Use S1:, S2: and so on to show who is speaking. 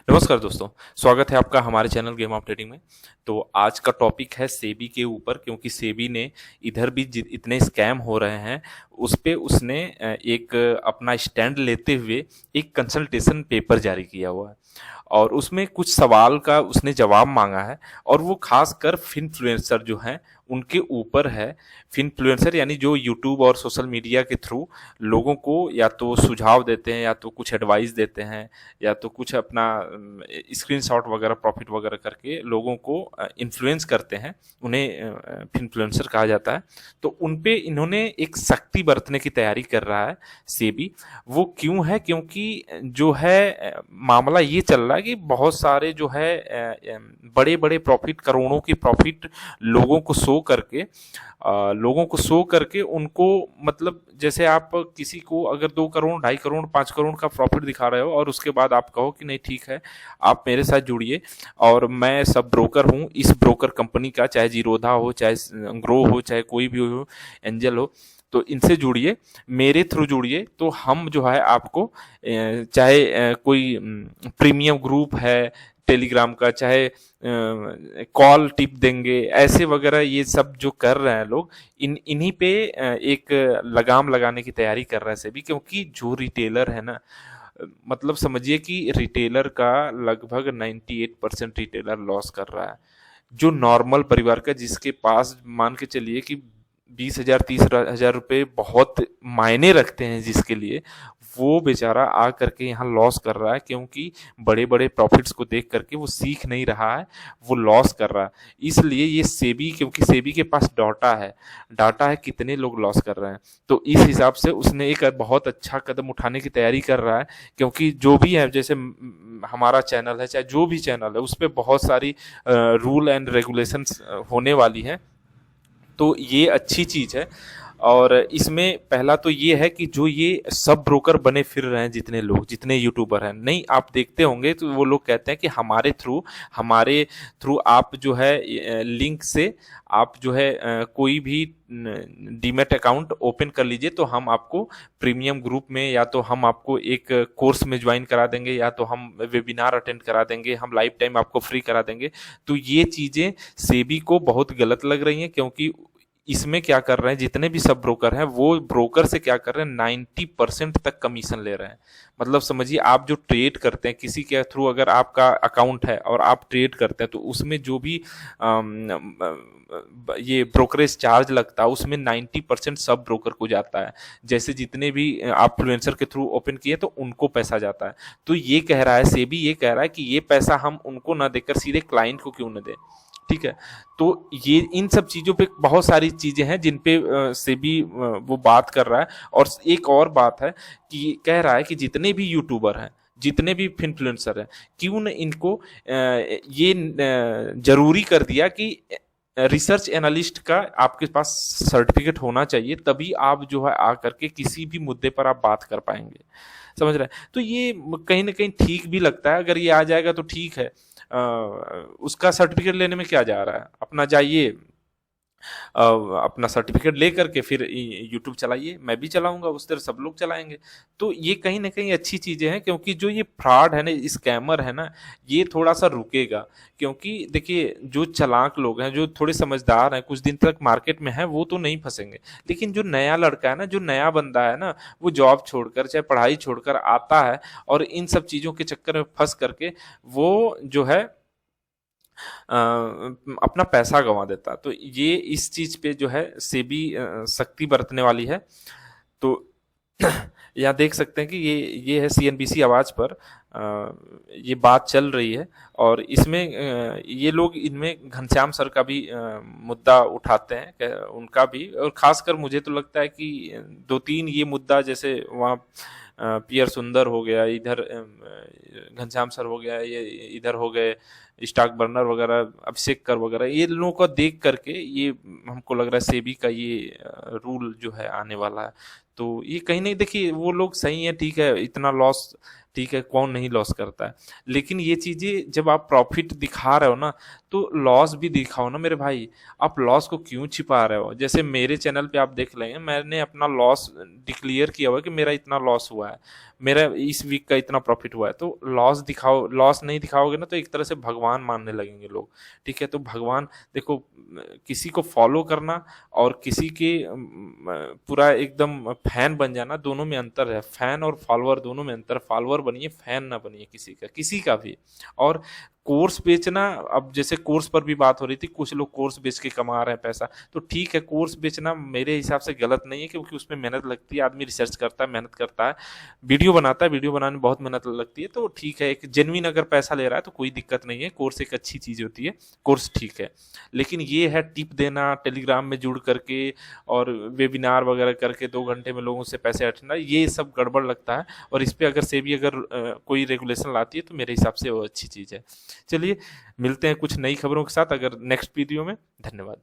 S1: नमस्कार दोस्तों। स्वागत है आपका हमारे चैनल गेम ऑफ ट्रेडिंग में। तो आज का टॉपिक है सेबी के ऊपर, क्योंकि सेबी ने इधर भी इतने स्कैम हो रहे हैं उस पे उसने एक अपना स्टैंड लेते हुए एक कंसल्टेशन पेपर जारी किया हुआ है और उसमें कुछ सवाल का उसने जवाब मांगा है। और वो खासकर फिनफ्लुएंसर जो हैं उनके ऊपर है। फिनफ्लुएंसर यानी जो यूट्यूब और सोशल मीडिया के थ्रू लोगों को या तो सुझाव देते हैं, या तो कुछ एडवाइस देते हैं, या तो कुछ अपना स्क्रीनशॉट वगैरह प्रॉफिट वगैरह करके लोगों को इन्फ्लुएंस करते हैं। उन्हें इन्फ्लुएंसर कहा जाता है। तो उन पे इन्होंने एक सख्ती बरतने की तैयारी कर रहा है सेबी। वो क्यों है? क्योंकि जो है मामला ये चल रहा है कि बहुत सारे जो है बड़े बड़े प्रॉफिट, करोड़ों की प्रॉफिट लोगों को शो करके उनको, मतलब जैसे आप किसी को अगर 2 करोड़, 2.5 करोड़, 5 करोड़ का प्रॉफिट दिखा रहे हो और उसके बाद आप कहो कि नहीं ठीक है, आप मेरे साथ जुड़िए और मैं सब ब्रोकर हूँ इस ब्रोकर कंपनी का, चाहे जीरोधा हो, चाहे ग्रो हो, चाहे कोई भी हो, एंजल हो, तो इनसे जुड़िए, मेरे थ्रू जुड़िए, तो हम जो है आपको चाहे कोई प्रीमियम ग्रुप है टेलीग्राम का, चाहे कॉल टिप देंगे, ऐसे वगैरह ये सब जो कर रहे हैं लोग, इन्हीं पे एक लगाम लगाने की तैयारी कर रहा है सेबी। क्योंकि जो रिटेलर है ना, मतलब समझिए कि रिटेलर का लगभग 98% रिटेलर लॉस कर रहा है। जो नॉर्मल परिवार का, जिसके पास मान के चलिए कि 20,000 30,000 रुपए बहुत मायने रखते हैं जिसके लिए, वो बेचारा आ करके यहाँ लॉस कर रहा है। क्योंकि बड़े बड़े प्रॉफिट्स को देख करके वो सीख नहीं रहा है, वो लॉस कर रहा है। इसलिए ये सेबी, क्योंकि सेबी के पास डाटा है कितने लोग लॉस कर रहे हैं, तो इस हिसाब से उसने एक बहुत अच्छा कदम उठाने की तैयारी कर रहा है। क्योंकि जो भी है, जैसे हमारा चैनल है, चाहे जो भी चैनल है, उस पर बहुत सारी रूल एंड रेगुलेशंस होने वाली हैं। तो ये अच्छी चीज़ है। और इसमें पहला तो ये है कि जो ये सब ब्रोकर बने फिर रहे हैं, जितने लोग, जितने यूट्यूबर हैं, नहीं आप देखते होंगे तो वो लोग कहते हैं कि हमारे थ्रू आप जो है लिंक से आप जो है कोई भी डीमेट अकाउंट ओपन कर लीजिए, तो हम आपको प्रीमियम ग्रुप में, या तो हम आपको एक कोर्स में ज्वाइन करा देंगे, या तो हम वेबिनार अटेंड करा देंगे, हम लाइफ टाइम आपको फ्री करा देंगे। तो ये चीज़ें सेबी को बहुत गलत लग रही हैं। क्योंकि इसमें क्या कर रहे हैं, जितने भी सब ब्रोकर हैं वो ब्रोकर से क्या कर रहे हैं, 90% तक कमीशन ले रहे हैं। मतलब समझिए, आप जो ट्रेड करते हैं किसी के थ्रू, अगर आपका अकाउंट है और आप ट्रेड करते हैं, तो उसमें जो भी ये ब्रोकरेज चार्ज लगता है, उसमें 90% सब ब्रोकर को जाता है। जैसे जितने भी आप फ्लुएंसर के थ्रू ओपन किए तो उनको पैसा जाता है। तो ये कह रहा है सेबी, ये कह रहा है कि ये पैसा हम उनको ना देकर सीधे क्लाइंट को क्यों ना दें। ठीक है। तो ये इन सब चीज़ों पे बहुत सारी चीज़ें हैं जिन पे सेबी वो बात कर रहा है। और एक और बात है कि कह रहा है कि जितने भी यूट्यूबर हैं, जितने भी इन्फ्लुएंसर हैं, क्यों न इनको ये जरूरी कर दिया कि रिसर्च एनालिस्ट का आपके पास सर्टिफिकेट होना चाहिए, तभी आप जो है आ करके किसी भी मुद्दे पर आप बात कर पाएंगे। समझ रहे हैं? तो ये कहीं ना कहीं ठीक भी लगता है। अगर ये आ जाएगा तो ठीक है। उसका सर्टिफिकेट लेने में क्या जा रहा है, अपना जाइए, अपना सर्टिफिकेट ले करके फिर यूट्यूब चलाइए। मैं भी चलाऊंगा, उस तरह सब लोग चलाएंगे। तो ये कहीं ना कहीं अच्छी चीजें हैं। क्योंकि जो ये फ्रॉड है ना, स्कैमर है ना, ये थोड़ा सा रुकेगा। क्योंकि देखिए, जो चालाक लोग हैं, जो थोड़े समझदार हैं, कुछ दिन तक मार्केट में हैं, वो तो नहीं फंसेंगे। लेकिन जो नया लड़का है ना, जो नया बंदा है ना, वो जॉब छोड़कर, चाहे पढ़ाई छोड़कर आता है और इन सब चीजों के चक्कर में फंस करके वो जो है अपना पैसा गंवा देता। तो ये इस चीज पे जो है सेबी सख्ती बरतने वाली है। तो यहाँ देख सकते हैं कि ये है सीएनबीसी आवाज पर ये बात चल रही है। और इसमें ये लोग, इनमें घनश्याम सर का भी मुद्दा उठाते हैं, उनका भी। और खासकर मुझे तो लगता है कि 2-3 ये मुद्दा, जैसे वहाँ पियर सुंदर हो गया, इधर घनश्याम सर हो गया, ये इधर हो गए स्टॉक बर्नर वगैरह, अभिषेक कर वगैरह, ये लोगों को देख करके ये हमको लग रहा है सेबी का ये रूल जो है आने वाला है। तो ये कहीं नहीं, देखिए वो लोग सही है, ठीक है, इतना लॉस ठीक है, कौन नहीं लॉस करता है। लेकिन ये चीजें जब आप प्रॉफिट दिखा रहे हो ना, तो लॉस भी दिखाओ ना मेरे भाई। आप लॉस को क्यों छिपा रहे हो? जैसे मेरे चैनल पे आप देख लेंगे, मैंने अपना लॉस डिक्लेयर किया हुआ है कि मेरा इतना लॉस हुआ है, मेरा इस वीक का इतना प्रॉफिट हुआ है। तो लॉस दिखाओ, लॉस नहीं दिखाओगे ना तो एक तरह से भगवान मानने लगेंगे लोग। ठीक है, तो भगवान देखो, किसी को फॉलो करना और किसी के पूरा एकदम फैन बन जाना, दोनों में अंतर है। फैन और फॉलोअर दोनों में अंतर। फॉलोअर बनिए, फैन ना बनिए किसी का भी। और कोर्स बेचना, अब जैसे कोर्स पर भी बात हो रही थी, कुछ लोग कोर्स बेच के कमा रहे हैं पैसा, तो ठीक है, कोर्स बेचना मेरे हिसाब से गलत नहीं है, क्योंकि उसमें मेहनत लगती है, आदमी रिसर्च करता है, मेहनत करता है, वीडियो बनाता है, वीडियो बनाने में बहुत मेहनत लगती है। तो ठीक है, एक जेन्युइन अगर पैसा ले रहा है तो कोई दिक्कत नहीं है, कोर्स एक अच्छी चीज़ होती है, कोर्स ठीक है। लेकिन ये है टिप देना, टेलीग्राम में जुड़ करके और वेबिनार वगैरह करके 2 घंटे में लोगों से पैसे हटना, ये सब गड़बड़ लगता है। और इस पे अगर सेबी अगर कोई रेगुलेशन लाती है तो मेरे हिसाब से वो अच्छी चीज़ है। चलिए, मिलते हैं कुछ नई खबरों के साथ अगर नेक्स्ट वीडियो में। धन्यवाद।